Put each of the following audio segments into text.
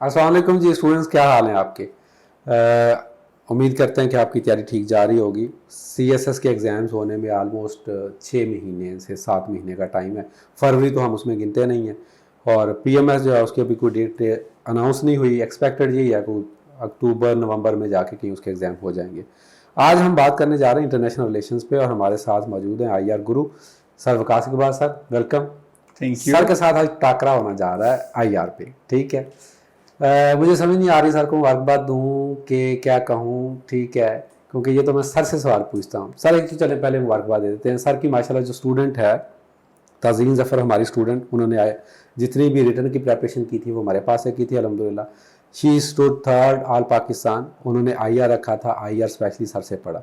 अस्सलाम वालेकुम जी स्टूडेंट्स, क्या हाल हैं आपके। उम्मीद करते हैं कि आपकी तैयारी ठीक जा रही होगी। CSS के एग्ज़ाम्स होने में आलमोस्ट 6 महीने से 7 महीने का टाइम है। फरवरी तो हम उसमें गिनते नहीं हैं, और PMS जो है उसकी अभी कोई डेट अनाउंस नहीं हुई। एक्सपेक्टेड यही है कि अक्टूबर नवंबर में जाके कहीं उसके एग्ज़ाम हो जाएंगे। आज हम बात करने जा रहे हैं इंटरनेशनल रिलेशंस पे, और हमारे साथ मौजूद हैं IR Guru sir Waqas Iqbal sir. Welcome. Thank you sir के साथ आज टाकरा होना जा रहा है IR पे, ठीक है। मुझे समझ नहीं आ रही सर को मुबारकबाद दूँ कि क्या कहूँ, ठीक है, क्योंकि ये तो मैं सर से सवाल पूछता हूँ। सर एक तो चले पहले मुबारकबाद दे देते हैं सर की। माशाल्लाह जो स्टूडेंट है ताज़ीन ज़फ़र, हमारी स्टूडेंट, उन्होंने जितनी भी रिटर्न की प्रेपरेशन की थी वो हमारे पास से की थी अल्हम्दुलिल्लाह। She stood third all Pakistan. उन्होंने IR रखा था, IR स्पेशली सर से पढ़ा।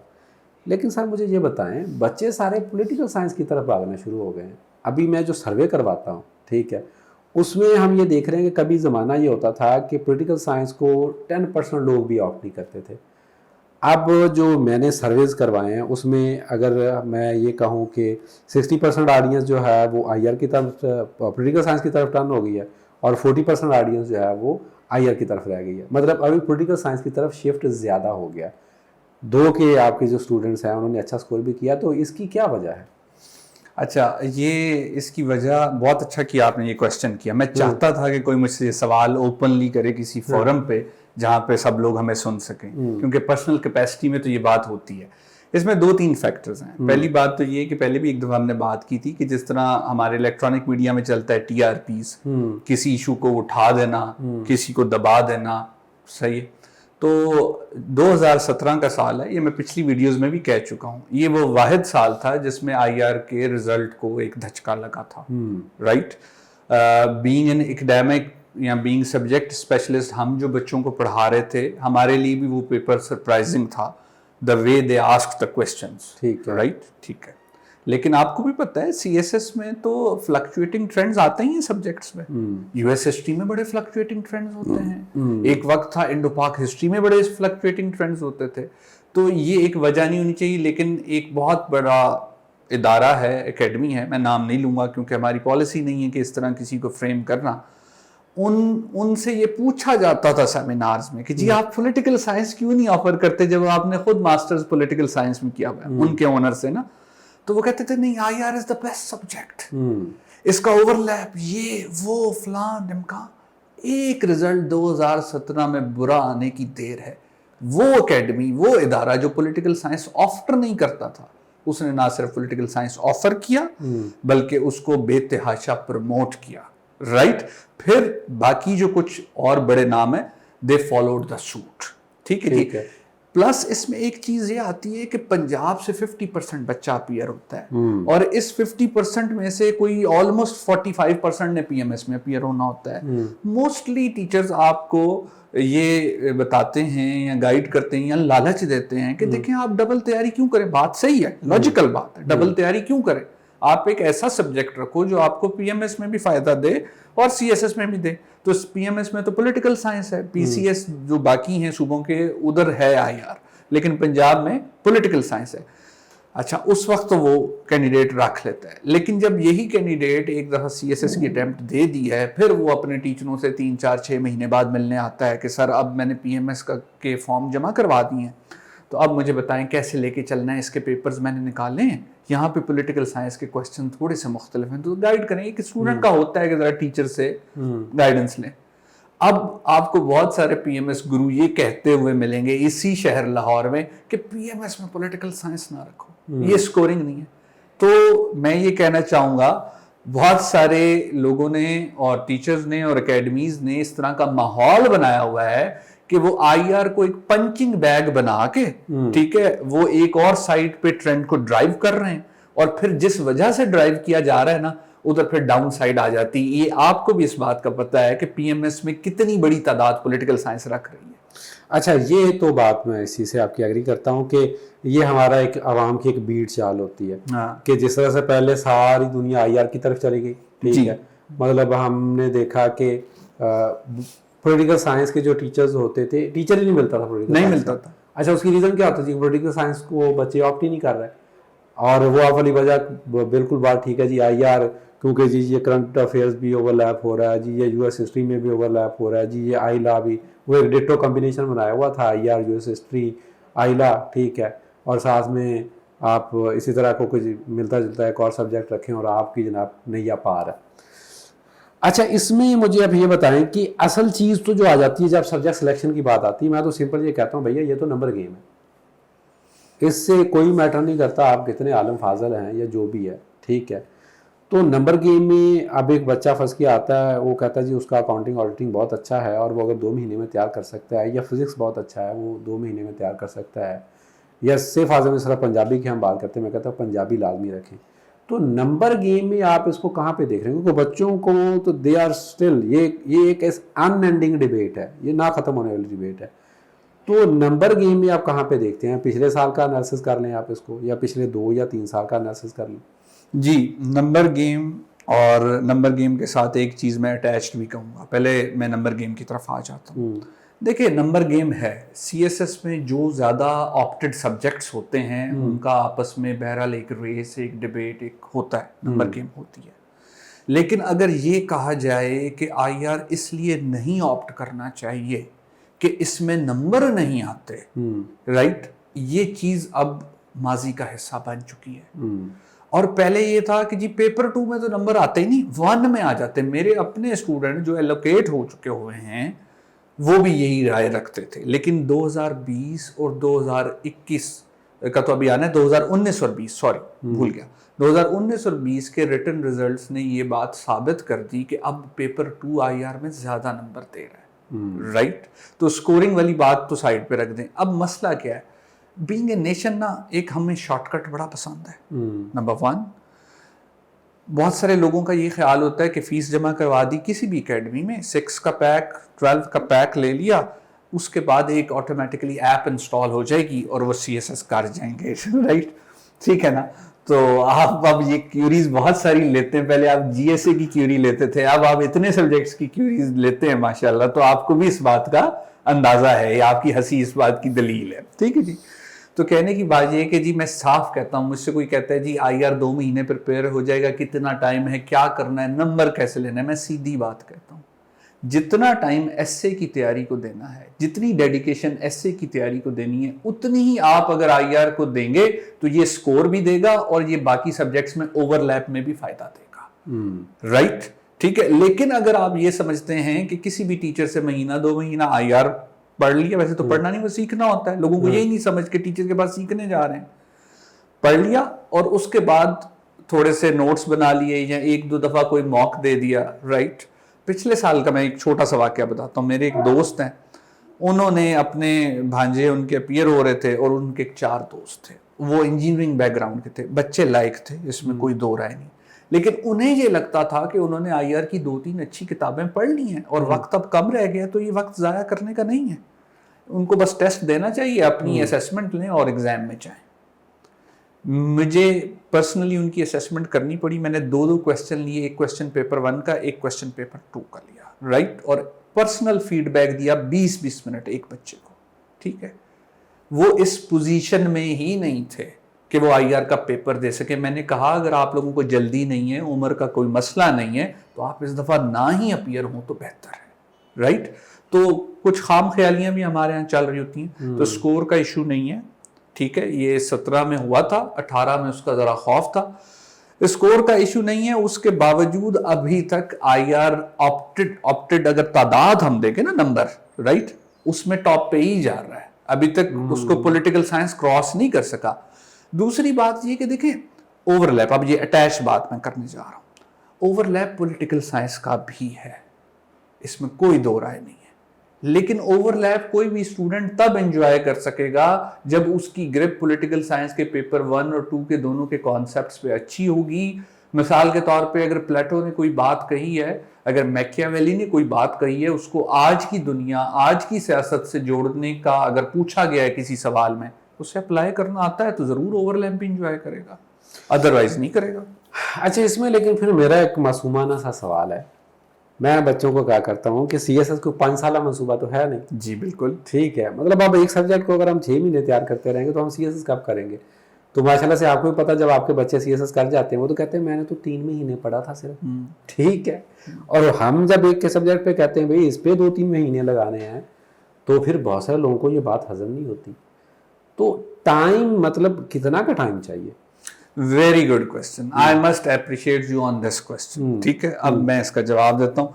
लेकिन सर मुझे ये बताएं, बच्चे सारे पॉलिटिकल साइंस की तरफ भागना शुरू हो गए हैं। अभी मैं जो सर्वे करवाता हूँ, ठीक है, उसमें हम ये देख रहे हैं कि कभी ज़माना ये होता था कि पॉलिटिकल साइंस को 10% लोग भी ऑप्ट नहीं करते थे। अब जो मैंने सर्वेज करवाए हैं उसमें अगर मैं ये कहूँ कि 60% ऑडियंस जो है वो IR की तरफ, पॉलिटिकल साइंस की तरफ टर्न हो गई है, और 40% ऑडियंस जो है वो IR की तरफ रह गई है। मतलब अभी पॉलिटिकल साइंस की तरफ शिफ्ट ज़्यादा हो गया। दो के आपके जो स्टूडेंट्स हैं उन्होंने अच्छा स्कोर भी किया, तो इसकी क्या वजह है? अच्छा, ये इसकी वजह बहुत अच्छा किया आपने ये क्वेश्चन किया। मैं चाहता था कि कोई मुझसे ये सवाल ओपनली करे किसी फोरम पे जहाँ पे सब लोग हमें सुन सकें, क्योंकि पर्सनल कैपेसिटी में तो ये बात होती है। इसमें 2-3 फैक्टर्स हैं। पहली बात तो ये कि पहले भी एक दफ़ा हमने बात की थी कि जिस तरह हमारे इलेक्ट्रॉनिक मीडिया में चलता है TRPs, किसी इशू को उठा देना, किसी को दबा देना, सही है। तो 2017 का साल है, ये मैं पिछली वीडियोस में भी कह चुका हूँ, ये वो वाहिद साल था जिसमें IR के रिजल्ट को एक धचका लगा था, राइट। बीइंग एन एकेडमिक या बीइंग सब्जेक्ट स्पेशलिस्ट, हम जो बच्चों को पढ़ा रहे थे, हमारे लिए भी वो पेपर सरप्राइजिंग था, the way they asked the questions, ठीक है, राइट, ठीक है। लेकिन आपको भी पता है CSS में तो फ्लक्चुएटिंग ट्रेंड्स आते ही हैं सब्जेक्ट्स में। US हिस्ट्री में बड़े फ्लक्चुएटिंग ट्रेंड्स होते हैं। एक वक्त था इंडो पाक हिस्ट्री में बड़े फ्लक्चुएटिंग ट्रेंड्स होते थे। तो ये एक वजह नहीं होनी चाहिए, लेकिन एक बहुत बड़ा इदारा है, एकेडमी है, मैं नाम नहीं लूँगा क्योंकि हमारी पॉलिसी नहीं है कि इस तरह किसी को फ्रेम करना। उनसे ये पूछा जाता था सेमिनार्स में कि जी आप पॉलिटिकल साइंस क्यों नहीं ऑफर करते जब आपने खुद मास्टर्स पॉलिटिकल साइंस में किया हुआ है, उनके ऑनर से ना। तो वो कहते थे नहीं, IR is the best subject, इसका ओवरलैप ये वो फलां ढिमका। एक रिजल्ट 2017 में बुरा आने की देर है। वो एकेडमी, वो इदारा जो पॉलिटिकल साइंस ऑफर नहीं करता था, उसने ना सिर्फ पॉलिटिकल साइंस ऑफर किया बल्कि उसको बेतहाशा प्रमोट किया, राइट। फिर बाकी जो कुछ और बड़े नाम है, दे फॉलोड द सूट, ठीक है, ठीक है। प्लस इसमें एक चीज ये आती है कि पंजाब से 50% बच्चा अपीयर होता है, और इस 50% में से कोई ऑलमोस्ट 45% ने PMS में अपीयर होना होता है। मोस्टली टीचर्स आपको ये बताते हैं या गाइड करते हैं या लालच देते हैं कि देखें आप डबल तैयारी क्यों करें। बात सही है, लॉजिकल बात है, डबल तैयारी क्यों करें। आप एक ऐसा सब्जेक्ट रखो जो आपको PMS में भी फायदा दे और CSS में भी दे। तो PMS में तो पॉलिटिकल साइंस है, PCS जो बाकी हैं सूबों के उधर है IR, लेकिन पंजाब में पॉलिटिकल साइंस है। अच्छा, उस वक्त तो वो कैंडिडेट रख लेता है, लेकिन जब यही कैंडिडेट एक दफ़ा CSS की अटेम्प्ट दे दी है, फिर वो अपने टीचरों से 3-4-6 महीने बाद मिलने आता है कि सर अब मैंने PMS के फॉर्म जमा करवा दिए हैं, तो अब मुझे बताएं कैसे लेके चलना है, इसके पेपर्स मैंने निकाले हैं, यहाँ पे पॉलिटिकल साइंस के क्वेश्चन थोड़े से मुख्तलिफ हैं, तो गाइड करें। एक स्टूडेंट का होता है कि ज़रा टीचर से गाइडेंस लें। अब आपको बहुत सारे PMS गुरु ये कहते हुए मिलेंगे इसी शहर लाहौर में कि PMS में पॉलिटिकल साइंस ना रखो, ये स्कोरिंग नहीं है। तो मैं ये कहना चाहूँगा, बहुत सारे लोगों ने और टीचर्स ने और एकेडमीज ने इस तरह का माहौल बनाया हुआ है कि वो IR को एक पंचिंग बैग बना के, ठीक है, वो एक और साइड पे ट्रेंड को ड्राइव कर रहे हैं, और फिर जिस वजह से ड्राइव किया जा रहा है ना, उधर फिर डाउन साइड आ जाती है। ये आपको भी इस बात का पता है कि PMS में कितनी बड़ी तादाद पॉलिटिकल साइंस रख रही है। अच्छा, ये तो बात मैं इसी से आपकी एग्री करता हूँ कि ये हमारा एक आवाम की एक बीट चाल होती है कि जिस तरह से पहले सारी दुनिया IR की तरफ चली गई, ठीक है, मतलब हमने देखा कि पॉलिटिकल साइंस के जो टीचर्स होते थे, टीचर ही नहीं मिलता था, पॉलिटिकल नहीं मिलता था। अच्छा, उसकी रीज़न क्या होता थी? पॉलिटिकल साइंस को बच्चे ऑप्ट ही नहीं कर रहे। اور وہ آپ والی وجہ بالکل بات ٹھیک ہے جی آئی آر کیونکہ جی یہ کرنٹ افیئرس بھی اوور لیپ ہو رہا ہے جی، یہ یو ایس ہسٹری میں بھی اوور لیپ ہو رہا ہے جی، یہ آئی لا بھی وہ ایک ڈیٹو کمبینیشن بنایا ہوا تھا I R U S history I law, ٹھیک ہے، اور ساتھ میں آپ اسی طرح کو کچھ ملتا جلتا ایک اور سبجیکٹ رکھیں اور آپ کی جناب نیا پار ہے۔ اچھا اس میں مجھے اب یہ بتائیں کہ اصل چیز تو جو آ جاتی ہے جب سبجیکٹ سلیکشن کی بات آتی ہے، میں تو سمپل یہ کہتا ہوں بھیا یہ تو نمبر گیم ہے، اس سے کوئی میٹر نہیں کرتا آپ کتنے عالم فاضل ہیں یا جو بھی ہے، ٹھیک ہے۔ تو نمبر گیم میں اب ایک بچہ پھنس کے آتا ہے، وہ کہتا ہے جی اس کا اکاؤنٹنگ آڈیٹنگ بہت اچھا ہے اور وہ اگر 2 مہینے میں تیار کر سکتا ہے، یا فزکس بہت اچھا ہے وہ 2 مہینے میں تیار کر سکتا ہے، یا صرف اعظم صرف پنجابی کی ہم بات کرتے ہیں، میں کہتا ہوں پنجابی لازمی رکھیں۔ تو نمبر گیم میں آپ اس کو کہاں پہ دیکھ رہے ہیں؟ کیونکہ بچوں کو تو دے آر اسٹل یہ ایک ان اینڈنگ ڈبیٹ ہے، یہ نہ ختم ہونے والی ڈبیٹ ہے۔ تو نمبر گیم میں آپ کہاں پہ دیکھتے ہیں؟ پچھلے سال کا انالیسس کر لیں آپ اس کو، یا پچھلے 2 یا 3 سال کا انالیسس کر لیں۔ جی نمبر گیم، اور نمبر گیم کے ساتھ ایک چیز میں اٹیچڈ بھی کہوں گا، پہلے میں نمبر گیم کی طرف آ جاتا ہوں۔ دیکھیں نمبر گیم ہے سی ایس ایس میں جو زیادہ آپٹڈ سبجیکٹس ہوتے ہیں ان کا آپس میں بہرحال ایک ریس ایک ڈبیٹ ایک ہوتا ہے، نمبر گیم ہوتی ہے۔ لیکن اگر یہ کہا جائے کہ آئی آر اس لیے نہیں آپٹ کرنا چاہیے کہ اس میں نمبر نہیں آتے، رائٹ، یہ چیز اب ماضی کا حصہ بن چکی ہے۔ اور پہلے یہ تھا کہ جی پیپر 2 میں تو نمبر آتے ہی نہیں، 1 میں آ جاتے۔ میرے اپنے اسٹوڈنٹ جو ایلوکیٹ ہو چکے ہوئے ہیں وہ بھی یہی رائے رکھتے تھے، لیکن 2020 اور 2021 کا تو ابھی آنا ہے، 2019 اور 20 سوری بھول گیا، 2019 اور 20 کے ریٹن ریزلٹس نے یہ بات ثابت کر دی کہ اب پیپر 2 آئی آر میں زیادہ نمبر دے رہا ہے، رائٹ۔ تو سکورنگ والی بات تو سائڈ پہ رکھ دیں۔ اب مسئلہ کیا ہے؟ بینگ اے نیشن نا ایک ہمیں شارٹ کٹ بڑا پسند ہے۔ نمبر 1، بہت سارے لوگوں کا یہ خیال ہوتا ہے کہ فیس جمع کروا دی کسی بھی اکیڈمی میں، 6 کا پیک 12 کا پیک لے لیا، اس کے بعد ایک آٹومیٹکلی ایپ انسٹال ہو جائے گی اور وہ سی ایس ایس کر جائیں گے، رائٹ، ٹھیک ہے نا۔ تو آپ اب یہ کیوریز بہت ساری لیتے ہیں، پہلے آپ جی ایس اے کی کیوری لیتے تھے، اب آپ اتنے سبجیکٹس کی کیوریز لیتے ہیں ماشاءاللہ، تو آپ کو بھی اس بات کا اندازہ ہے، یا آپ کی ہنسی اس بات کی دلیل ہے، ٹھیک ہے جی۔ تو کہنے کی بات یہ ہے کہ جی میں صاف کہتا ہوں، مجھ سے کوئی کہتا ہے جی آئی آر 2 مہینے پریپیئر ہو جائے گا، کتنا ٹائم ہے، کیا کرنا ہے، نمبر کیسے لینا ہے، میں سیدھی بات کہتا ہوں، جتنا ٹائم ایس اے کی تیاری کو دینا ہے، جتنی ڈیڈیکیشن ایس اے کی تیاری کو دینی ہے، اتنی ہی آپ اگر آئی آر کو دیں گے تو یہ سکور بھی دے گا اور یہ باقی سبجیکٹس میں اوور لیپ میں بھی فائدہ دے گا، رائٹ، ٹھیک ہے۔ لیکن اگر آپ یہ سمجھتے ہیں کہ کسی بھی ٹیچر سے مہینہ 2 مہینہ آئی آر پڑھ لیا، ویسے تو پڑھنا نہیں، وہ سیکھنا ہوتا ہے، لوگوں کو یہی نہیں سمجھ کے ٹیچر کے پاس سیکھنے جا رہے ہیں، پڑھ لیا اور اس کے بعد تھوڑے سے نوٹس بنا لیے یا 1-2 دفعہ کوئی موک دے دیا، رائٹ۔ پچھلے سال کا میں ایک چھوٹا سا واقعہ بتاتا ہوں، میرے ایک دوست ہیں، انہوں نے اپنے بھانجے ان کے اپیئر ہو رہے تھے اور ان کے 4 دوست تھے، وہ انجینئرنگ بیک گراؤنڈ کے تھے، بچے لائق تھے، اس میں کوئی دو رائے نہیں، لیکن انہیں یہ لگتا تھا کہ انہوں نے آئی آر کی 2-3 اچھی کتابیں پڑھ لی ہیں اور وقت اب کم رہ گیا، تو یہ وقت ضائع کرنے کا نہیں ہے، ان کو بس ٹیسٹ دینا چاہیے، اپنی اسیسمنٹ لیں اور ایگزام میں جائیں۔ مجھے پرسنلی ان کی اسیسمنٹ کرنی پڑی، میں نے 2 کویسچن لیے، ایک کویسچن پیپر 1 کا، ایک کویسچن پیپر 2 کا لیا، رائٹ، اور پرسنل فیڈ بیک دیا 20 منٹ ایک بچے کو، ٹھیک ہے۔ وہ اس پوزیشن میں ہی نہیں تھے کہ وہ آئی آر کا پیپر دے سکے۔ میں نے کہا اگر آپ لوگوں کو جلدی نہیں ہے، عمر کا کوئی مسئلہ نہیں ہے، تو آپ اس دفعہ نہ ہی اپیئر ہوں تو بہتر ہے، رائٹ۔ تو کچھ خام خیالیاں بھی ہمارے ہاں چل رہی ہوتی ہیں، تو سکور کا ایشو نہیں ہے، ٹھیک ہے، یہ 17 میں ہوا تھا، 18 میں اس کا ذرا خوف تھا، اسکور کا ایشو نہیں ہے۔ اس کے باوجود ابھی تک آئی آر آپٹڈ اگر تعداد ہم دیکھیں نا نمبر، رائٹ، اس میں ٹاپ پہ ہی جا رہا ہے، ابھی تک اس کو پولیٹیکل سائنس کراس نہیں کر سکا۔ دوسری بات یہ کہ دیکھیں اوور لیپ، اب یہ اٹیچ بات میں کرنے جا رہا ہوں، اوور لیپ پولیٹیکل سائنس کا بھی ہے، اس میں کوئی دو رائے نہیں ہے، لیکن اوور لیپ کوئی بھی اسٹوڈنٹ تب انجوائے کر سکے گا جب اس کی گرپ پولیٹیکل سائنس کے پیپر 1 اور 2 کے دونوں کے کانسیپٹس پہ اچھی ہوگی۔ مثال کے طور پہ اگر پلیٹو نے کوئی بات کہی ہے، اگر میکیاویلی نے کوئی بات کہی ہے، اس کو آج کی دنیا آج کی سیاست سے جوڑنے کا اگر پوچھا گیا ہے کسی سوال میں، اسے اپلائی کرنا آتا ہے تو ضرور اوور لیپ بھی انجوائے کرے گا، ادروائز نہیں کرے گا۔ اچھا اس میں لیکن پھر میرا ایک معصومانہ سا سوال ہے، میں بچوں کو کیا کرتا ہوں کہ سی ایس ایس کو 5 سالہ منصوبہ تو ہے نہیں، جی بالکل ٹھیک ہے، مطلب اب ایک سبجیکٹ کو اگر ہم 6 مہینے تیار کرتے رہیں گے تو ہم سی ایس ایس کب کریں گے؟ تو ماشاءاللہ سے آپ کو بھی پتا جب آپ کے بچے سی ایس ایس کر جاتے ہیں وہ تو کہتے ہیں میں نے تو 3 مہینے پڑھا تھا صرف. ٹھیک ہے, اور ہم جب ایک کے سبجیکٹ پہ کہتے ہیں بھائی اس پہ 2-3 مہینے لگانے ہیں, تو پھر بہت سارے لوگوں کو یہ بات ہضم نہیں ہوتی. تو ٹائم مطلب کتنا کا ٹائم چاہیے؟ Very good question, I must appreciate you on this question. ٹھیک ہے, اب میں اس کا جواب دیتا ہوں.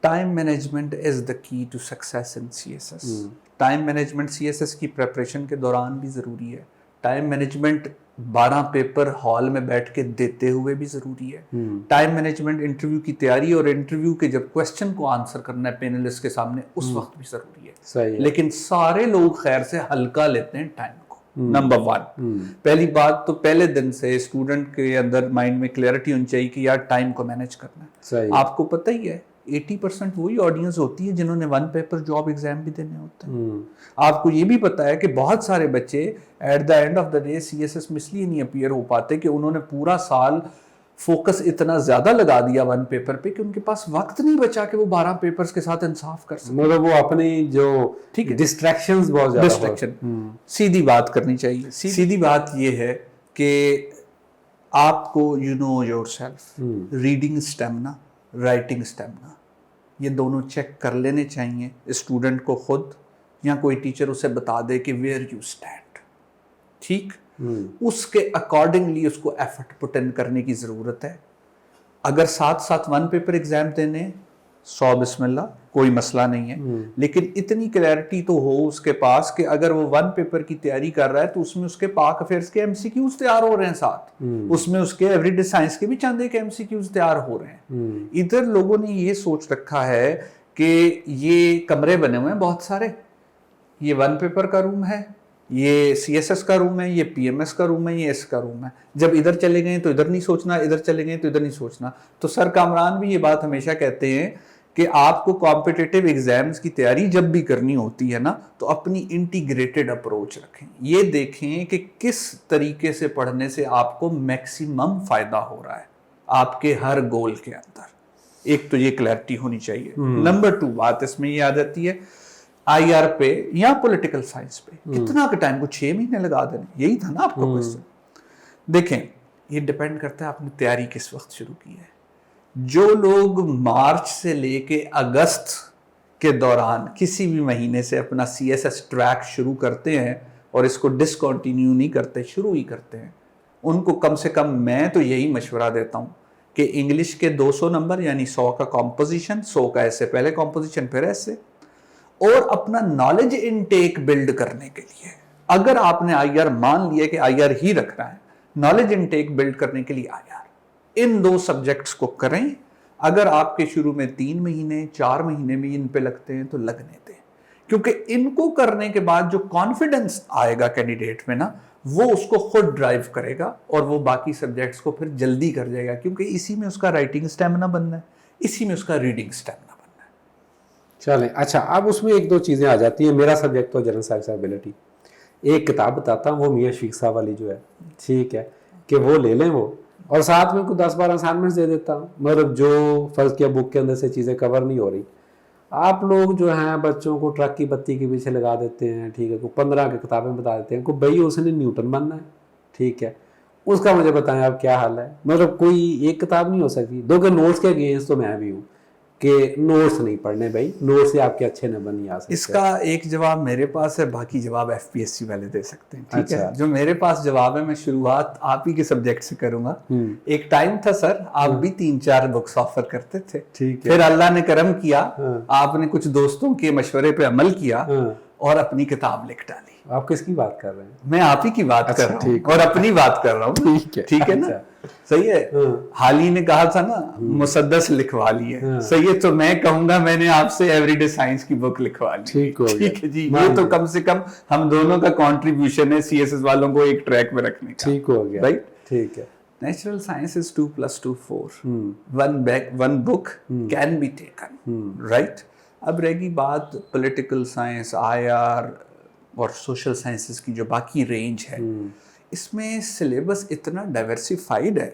Time management is the key to success in C S S. Time management C S S کی پریپریشن کے دوران بھی ضروری ہے. ٹائم مینجمنٹ 12 پیپر ہال میں بیٹھ کے دیتے ہوئے بھی ضروری ہے. ٹائم مینجمنٹ انٹرویو کی تیاری اور انٹرویو کے جب کوشچن کو آنسر کرنا ہے پینلسٹ کے سامنے اس وقت بھی ضروری ہے. لیکن سارے لوگ خیر سے ہلکا لیتے ہیں ٹائم کو. نمبر 1, پہلی بات تو پہلے دن سے اسٹوڈنٹ کے اندر مائنڈ میں کلیئرٹی ہونی چاہیے کہ یار ٹائم کو مینج کرنا ہے. آپ کو پتہ ہی ہے 80% وہی آڈینس ہوتی ہے جنہوں نے 1 پیپر جاب ایگزام بھی دینے ہوتے ہیں. آپ کو یہ بھی پتا ہے کہ بہت سارے بچے at the end of the day C S S میں اس لیے نہیں اپیئر ہو پاتے کہ انہوں نے پورا سال فوکس اتنا زیادہ لگا دیا 1 پیپر پہ کہ ان کے پاس وقت نہیں بچا کہ وہ 12 پیپرز کے ساتھ انصاف کر سکیں. مطلب وہ اپنی جو ڈسٹریکشنز بہت زیادہ ڈسٹریکشن. سیدھی بات کرنی چاہیے. سیدھی بات یہ ہے کہ آپ کو you know yourself, reading stamina, writing stamina, یہ دونوں چیک کر لینے چاہیے اسٹوڈنٹ کو خود, یا کوئی ٹیچر اسے بتا دے کہ ویئر یو اسٹینڈ. ٹھیک, اس کے اکارڈنگلی اس کو ایفرٹ پٹ ان کرنے کی ضرورت ہے. اگر ساتھ 1 پیپر ایگزام دینے 100 بسم اللہ, کوئی مسئلہ نہیں ہے. لیکن اتنی کلیئرٹی تو ہو اس کے پاس کہ اگر وہ 1 پیپر کی تیاری کر رہا ہے تو اس میں اس کے پاک افیئرس کے ایم سی کیوز تیار ہو رہے ہیں ساتھ, اس میں اس کے ایوری ڈے سائنس کے بھی چند ایک ایم سی کیوز تیار ہو رہے ہیں. ادھر لوگوں نے یہ سوچ رکھا ہے کہ یہ کمرے بنے ہوئے ہیں بہت سارے, یہ 1 پیپر کا روم ہے, یہ سی ایس ایس کا روم ہے, یہ پی ایم ایس کا روم ہے, یہ اس کا روم ہے. جب ادھر چلے گئے تو ادھر نہیں سوچنا, ادھر چلے گئے تو ادھر نہیں سوچنا. تو سر کامران بھی یہ بات ہمیشہ کہتے ہیں کہ آپ کو کمپٹیٹیو ایگزامز کی تیاری جب بھی کرنی ہوتی ہے نا تو اپنی انٹیگریٹڈ اپروچ رکھیں. یہ دیکھیں کہ کس طریقے سے پڑھنے سے آپ کو میکسیمم فائدہ ہو رہا ہے آپ کے ہر گول کے اندر. ایک تو یہ کلیئرٹی ہونی چاہیے. نمبر 2 بات اس میں یہ آ جاتی ہے آئی آر پہ یا پولیٹیکل سائنس پہ کتنا کا ٹائم کو 6 مہینے لگا دینے, یہی تھا نا آپ کا کوشچن. دیکھیں یہ ڈیپینڈ کرتا ہے آپ نے تیاری کس وقت شروع کی ہے. جو لوگ مارچ سے لے کے اگست کے دوران کسی بھی مہینے سے اپنا سی ایس ایس ٹریک شروع کرتے ہیں اور اس کو ڈسکنٹینیو نہیں کرتے, شروع ہی کرتے ہیں, ان کو کم سے کم میں تو یہی مشورہ دیتا ہوں کہ انگلش کے 200 نمبر یعنی 100 کا کمپوزیشن, 100 کا ایسے پہلے کمپوزیشن پھر ایسے, اور اپنا نالج انٹیک بلڈ کرنے کے لیے اگر آپ نے آئی آر مان لیا کہ آئی آر ہی رکھنا ہے, نالج انٹیک بلڈ کرنے کے لیے آئی آر, ان 2 سبجیکٹس کو کریں. اگر آپ کے شروع میں 3 مہینے 4 مہینے بھی ان پہ لگتے ہیں تو لگنے دیں, کیونکہ ان کو کرنے کے بعد جو کانفیڈنس آئے گا کینڈیڈیٹ میں نا وہ اس کو خود ڈرائیو کرے گا اور وہ باقی سبجیکٹس کو پھر جلدی کر جائے گا, کیونکہ اسی میں اس کا رائٹنگ اسٹیمنا بننا ہے, اسی میں اس کا ریڈنگ اسٹیمنا بننا ہے. چلیں اچھا, اب اس میں 1-2 چیزیں آ جاتی ہیں. میرا سبجیکٹ تو جنرل سائنس ایبلٹی, ایک کتاب بتاتا ہوں وہ میاں شفیق صاحب والی جو ہے, ٹھیک ہے, کہ وہ لے لیں وہ, اور ساتھ میں کوئی 10-12 اسائنمنٹس دے دیتا ہوں. مطلب جو فرض کیا بک کے اندر سے چیزیں کور نہیں ہو رہی, آپ لوگ جو ہیں بچوں کو ٹرک کی بتی کے پیچھے لگا دیتے ہیں, ٹھیک ہے, کوئی 15 کی کتابیں بتا دیتے ہیں کو بھائی اس نے نیوٹن بننا ہے, ٹھیک ہے, اس کا مجھے بتائیں آپ کیا حال ہے. مطلب کوئی ایک کتاب نہیں ہو سکتی. دو کہ نوٹس کے اگینسٹ تو میں بھی ہوں کہ نوٹس نہیں پڑھنے بھائی, نوٹس سے آپ کے اچھے نمبر نہیں آ سکتے. اس کا ایک جواب میرے پاس ہے, باقی جواب ایف پی ایس سی والے دے سکتے ہیں. ٹھیک ہے, جو میرے پاس جواب ہے میں شروعات آپ ہی کے سبجیکٹ سے کروں گا. ایک ٹائم تھا سر آپ بھی 3-4 بکس آفر کرتے تھے, پھر اللہ نے کرم کیا, آپ نے کچھ دوستوں کے مشورے پہ عمل کیا اور اپنی کتاب لکھ ڈالی. آپ کس کی بات کر رہے ہیں؟ میں آپ ہی کی بات کر رہا ہوں اور اپنی بات کر رہا ہوں. ٹھیک ہے نا, صحیح ہے. حالی نے کہا تھا نا مسدس لکھوا لی ہے, صحیح ہے, تو میں کہوں گا میں نے آپ سے ایوری ڈے سائنس کی بک لکھوا لی. ٹھیک ہے جی, یہ تو کم سے کم ہم دونوں کا کنٹریبیوشن ہے سی ایس ایس والوں کو ایک ٹریک میں رکھنے کا. ٹھیک ہو گیا, رائٹ. ٹھیک ہے. Natural science is 2 + 2 4. One book can be taken, right? اب رہ گئی بات پولیٹیکل سائنس, آئی آر اور سوشل سائنسز کی جو باقی رینج ہے, اس میں سلیبس اتنا ڈائیورسیفائڈ ہے.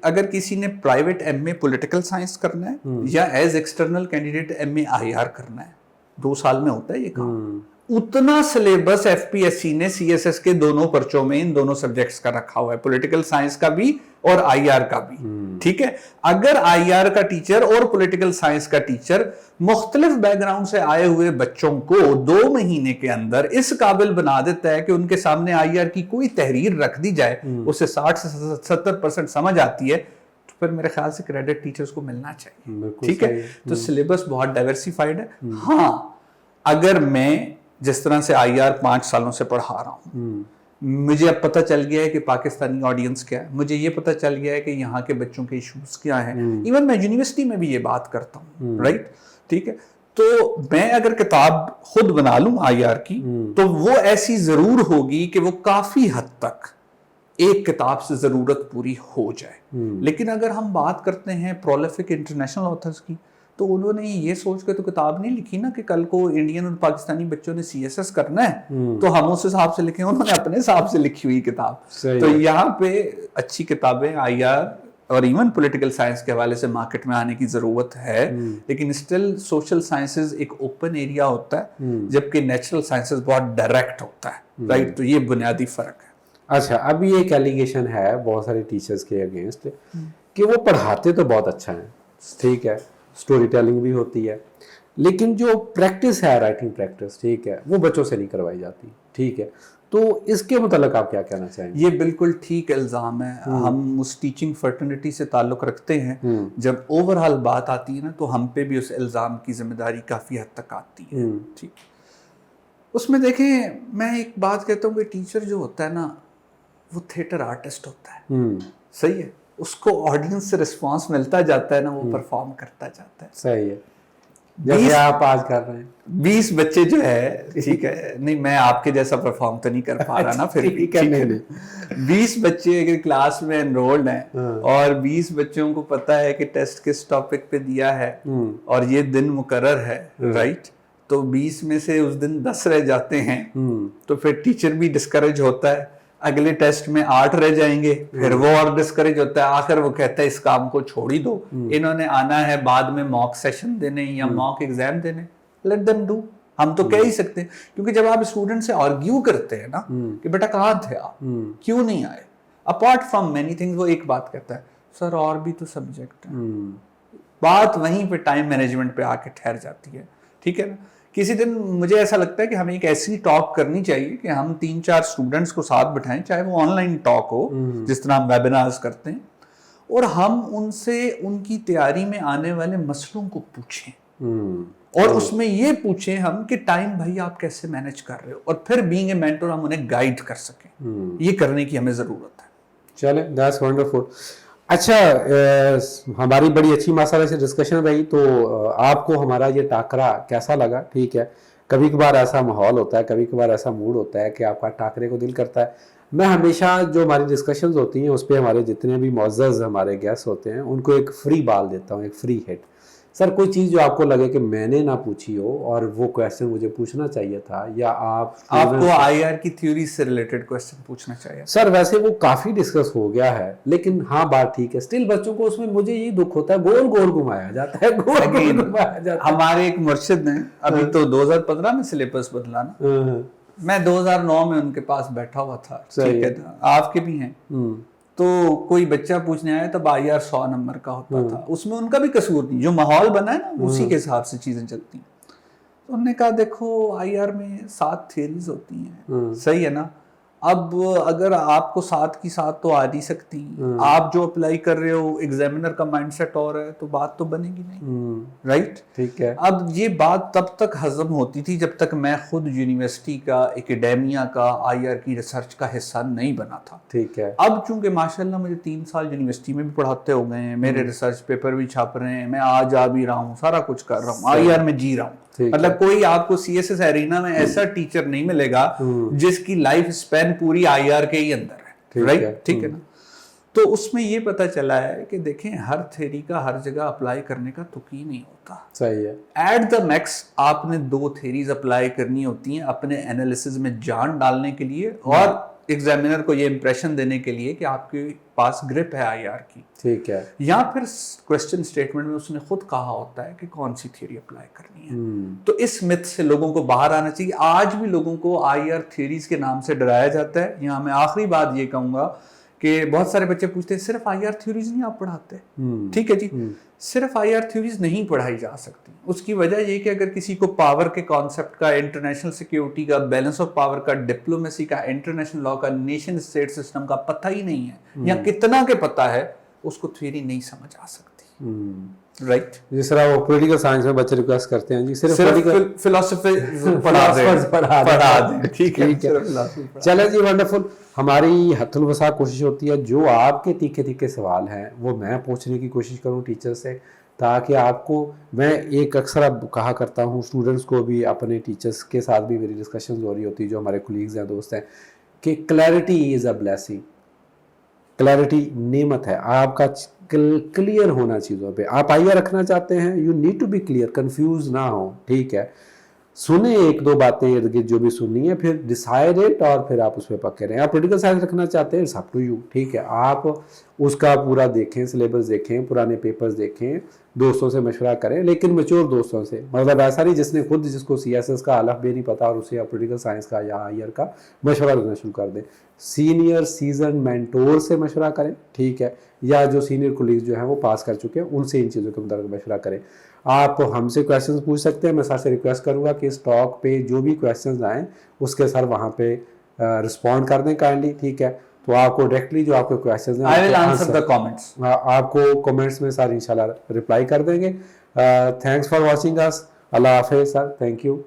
اگر کسی نے private M A political science کرنا ہے یا as external candidate M A I R کرنا ہے, 2 سال میں ہوتا ہے یہ کام. उतना सिलेबस एफपीएससी ने सीएसएस के दोनों पर्चों में इन दोनों सब्जेक्ट्स का रखा हुआ है, पॉलिटिकल साइंस का भी और आईआर का भी। ठीक है, अगर आईआर का टीचर और पॉलिटिकल साइंस का टीचर मुख्तलिफ बैकग्राउंड से आए हुए बच्चों को 2 महीने के अंदर इस काबिल बना देता है कि उनके सामने आईआर की कोई तहरीर रख दी जाए, उसे 60 से 70% समझ आती है, तो फिर मेरे ख्याल से क्रेडिट टीचर्स को मिलना चाहिए। ठीक है, तो सिलेबस बहुत डाइवर्सिफाइड है। हाँ, अगर मैं जिस तरह से आईआर 5 सालों से पढ़ा रहा हूँ, मुझे अब पता चल गया है कि पाकिस्तानी ऑडियंस क्या है, मुझे ये पता चल गया है कि यहाँ के बच्चों के इश्यूज क्या हैं। इवन मैं यूनिवर्सिटी में भी ये बात करता हूँ, राइट? ठीक है, तो मैं अगर किताब खुद बना लूं आईआर की, तो वो ऐसी जरूर होगी कि वो काफी हद तक एक किताब से जरूरत पूरी हो जाए। लेकिन अगर हम बात करते हैं प्रोलिफिक इंटरनेशनल ऑथर्स की, तो उन्होंने ये सोच के तो किताब नहीं लिखी ना कि कल को इंडियन और पाकिस्तानी बच्चों ने सीएसएस करना है तो हम उस हिसाब से लिखें। उन्होंने अपने हिसाब से लिखी हुई किताब। तो यहाँ पे अच्छी किताबें आईआर और इवन पॉलिटिकल साइंस के हवाले से मार्केट में आने की जरूरत है। लेकिन स्टिल सोशल साइंसेज एक ओपन एरिया होता है, जबकि नेचुरल साइंसेज बहुत डायरेक्ट होता है, राइट? तो ये बुनियादी फर्क है। अच्छा, अभी एक एलिगेशन है बहुत सारे टीचर्स के अगेंस्ट कि वो पढ़ाते तो बहुत अच्छा है, ठीक है, स्टोरी टेलिंग भी होती है, लेकिन जो प्रैक्टिस है, राइटिंग प्रैक्टिस, ठीक है, वो बच्चों से नहीं करवाई जाती। ठीक है, तो इसके मुताल्लिक आप क्या कहना चाहेंगे? ये बिल्कुल ठीक इल्ज़ाम है। हम उस टीचिंग फर्टर्निटी से ताल्लुक़ रखते हैं। जब ओवरऑल बात आती है ना, तो हम पे भी उस इल्ज़ाम की जिम्मेदारी काफ़ी हद तक आती है। ठीक, उसमें देखें, मैं एक बात कहता हूँ कि टीचर जो होता है ना, वो थिएटर आर्टिस्ट होता है। सही है, उसको ऑडियंस से रिस्पांस मिलता जाता है ना, वो परफॉर्म करता जाता है। सही है, जैसे आप आज कर रहे हैं। 20 बच्चे जो है, ठीक है, नहीं मैं आपके जैसा परफॉर्म तो नहीं कर पा रहा ना, फिर भी ठीक है। 20 बच्चे अगर क्लास में एनरोल्ड हैं और 20 बच्चों को पता है कि टेस्ट किस टॉपिक पे दिया है और ये दिन मुकर्रर है, राइट? तो 20 में से उस दिन 10 रह जाते हैं, तो फिर टीचर भी डिस्करेज होता है। अगले टेस्ट में 8 रह जाएंगे, फिर वो और डिस्करेज होता है। आखिर वो कहता है इस काम को छोड़ ही दो, इन्होंने आना है बाद में मॉक सेशन देने या मॉक एग्जाम देने, लेट देम डू। हम तो कह ही सकते हैं, क्योंकि जब आप स्टूडेंट से आर्ग्यू करते हैं ना कि बेटा कहाँ थे आप, क्यों नहीं आए, अपार्ट फ्रॉम मेनी थिंग्स, वो एक बात कहता है, सर और भी तो सब्जेक्ट है। बात वहीं पे टाइम मैनेजमेंट पे आके ठहर जाती है। ठीक है ना, किसी दिन मुझे ऐसा लगता है कि हमें एक ऐसी टॉक करनी चाहिए कि हम 3-4 स्टूडेंट्स को साथ बिठाएं, चाहे वो ऑनलाइन टॉक हो जिस तरह हम वेबिनार्स करते हैं, और हम उनसे उनकी तैयारी में आने वाले मसलों को पूछें और उसमें ये पूछें हम कि टाइम भाई आप कैसे मैनेज कर रहे हो, और फिर बीइंग ए मेंटर हम उन्हें गाइड कर सकें। ये करने की हमें जरूरत है। चले, दैट्स वंडरफुल। अच्छा, हमारी बड़ी अच्छी माशाल्लाह से डिस्कशन रही, तो आपको हमारा ये टाकरा कैसा लगा? ठीक है, कभी कभार ऐसा माहौल होता है, कभी कभार ऐसा मूड होता है कि आपका टाकरे को दिल करता है। मैं हमेशा जो हमारी डिस्कशंस होती हैं उस पर हमारे जितने भी मुअज़्ज़ज़ हमारे गेस्ट होते हैं उनको एक फ्री बाल देता हूँ, एक फ्री हिट। सर, कोई चीज़ जो आपको लगे कि मैंने ना पूछी हो और वो क्वेश्चन मुझे पूछना चाहिए था, या आपको आईआर की थ्योरी से रिलेटेड क्वेश्चन पूछना चाहिए? सर, वैसे वो काफ़ी डिस्कस हो गया है, लेकिन हाँ बात ठीक है, स्टिल बच्चों को उसमें मुझे यही दुख होता है, गोल गोल घुमाया जाता है, गोल गोल घुमाया जाता है। हमारे एक मुर्शिद ने अभी तो 2015 में सिलेबस बदला ना, मैं 2009 में उनके पास बैठा हुआ था, ठीक है, आपके भी हैं, तो कोई बच्चा पूछने आया तब आईआर 100 नंबर का होता था। उसमें उनका भी कसूर नहीं, जो माहौल बना है ना उसी के हिसाब से चीजें चलती हैं। तो उन्होंने कहा देखो आईआर में 7 थियरीज होती हैं, सही है ना, अब अगर आपको 7 की 7 तो आ नहीं सकती, आप जो अप्लाई कर रहे हो एग्जामिनर का माइंडसेट और है, तो बात तो बनेगी नहीं, राइट? ठीक है। अब ये बात तब तक हजम होती थी जब तक मैं खुद यूनिवर्सिटी का, एकेडेमिया का, आईआर की रिसर्च का हिस्सा नहीं बना था। ठीक है। अब चूंकि माशाल्लाह मुझे 3 साल यूनिवर्सिटी में भी पढ़ाते हो गए हैं, मेरे रिसर्च पेपर भी छाप रहे हैं, मैं आ भी रहा हूँ, सारा कुछ कर रहा हूँ, आईआर में जी रहा हूँ। मतलब कोई आपको सीएसएस एरिना में ऐसा टीचर नहीं मिलेगा जिसकी लाइफ स्पैन पूरी आईआर के ही अंदर है, राइट? ठीक है ना, तो उसमें ये पता चला है कि देखें हर थ्योरी का हर जगह अप्लाई करने का तुक ही नहीं होता। सही है। एट द मैक्स आपने 2 थ्योरीज अप्लाई करनी होती हैं अपने एनालिसिस में जान डालने के लिए और एग्जामिनर को ये इंप्रेशन देने के लिए कि आपके पास ग्रिप है आईआर की, ठीक है, या फिर क्वेश्चन स्टेटमेंट में उसने खुद कहा होता है कि कौन सी थ्योरी अप्लाई करनी है। तो इस मिथ से लोगों को बाहर आना चाहिए। आज भी लोगों को आईआर थ्योरीज के नाम से डराया जाता है। यहाँ मैं आखिरी बात ये कहूंगा कि बहुत सारे बच्चे पूछते हैं सिर्फ आईआर थ्योरीज नहीं आप पढ़ाते। ठीक है जी, सिर्फ आईआर थ्योरीज नहीं पढ़ाई जा सकती। उसकी वजह ये कि अगर किसी को पावर के कॉन्सेप्ट का, इंटरनेशनल सिक्योरिटी का, बैलेंस ऑफ पावर का, डिप्लोमेसी का, इंटरनेशनल लॉ का, नेशन स्टेट सिस्टम का पता ही नहीं है या कितना के पता है, उसको थ्योरी नहीं समझ आ सकती। राइट, जिस तरह वो पॉलिटिकल साइंस में बच्चे रिक्वेस्ट करते हैं जी सिर्फ फिलोसफी पढ़ा दें। ठीक है, चले जी, वंडरफुल। हमारी हथुल वसा कोशिश होती है जो आपके तीखे तीखे सवाल हैं वो मैं पूछने की कोशिश करूं टीचर से, ताकि आपको, मैं एक अक्सर अब कहा करता हूं स्टूडेंट्स को भी, अपने टीचर्स के साथ भी मेरी डिस्कशन हो रही होती है, जो हमारे कोलीग्स हैं, दोस्त हैं, कि clarity is a blessing. Clarity नेमत है। आपका क्लियर होना चीज़ों पे। आप आइडिया रखना चाहते हैं, you need to be clear, confuse ना हो। ठीक है, सुने एक दो बातें इर्द गिर्द जो भी सुननी है, फिर डिसाइड इट और फिर आप उस पर पक्के रहें। आप पॉलिटिकल साइंस रखना चाहते हैं, इट्स अप टू यू। ठीक है, आप उसका पूरा देखें, सिलेबस देखें, पुराने पेपर्स देखें, दोस्तों से मशवरा करें, लेकिन मैच्योर दोस्तों से। मतलब ऐसा नहीं जिसने खुद, जिसको सीएसएस का अलफ भी नहीं पता और उसे आप पॉलिटिकल साइंस का या आईआर का मशवरा देना शुरू कर दें। सीनियर सीजन मेंटोर से मशवरा करें, ठीक है, या जो सीनियर कोलीग्स जो हैं वो पास कर चुके हैं, उनसे इन चीज़ों के मुताबिक मशवरा करें। आप हमसे क्वेश्चंस पूछ सकते हैं। मैं सर से रिक्वेस्ट करूंगा कि इस टॉक पे जो भी क्वेश्चंस आएँ उसके सर वहाँ पे रिस्पॉन्ड कर दें काइंडली। ठीक है, तो आपको डायरेक्टली जो आपके क्वेश्चंस हैं, I will answer the comments, आपको कमेंट्स में सर इंशाल्लाह रिप्लाई कर देंगे। Thanks for watching us. अल्लाह हाफिज़ सर, थैंक यू।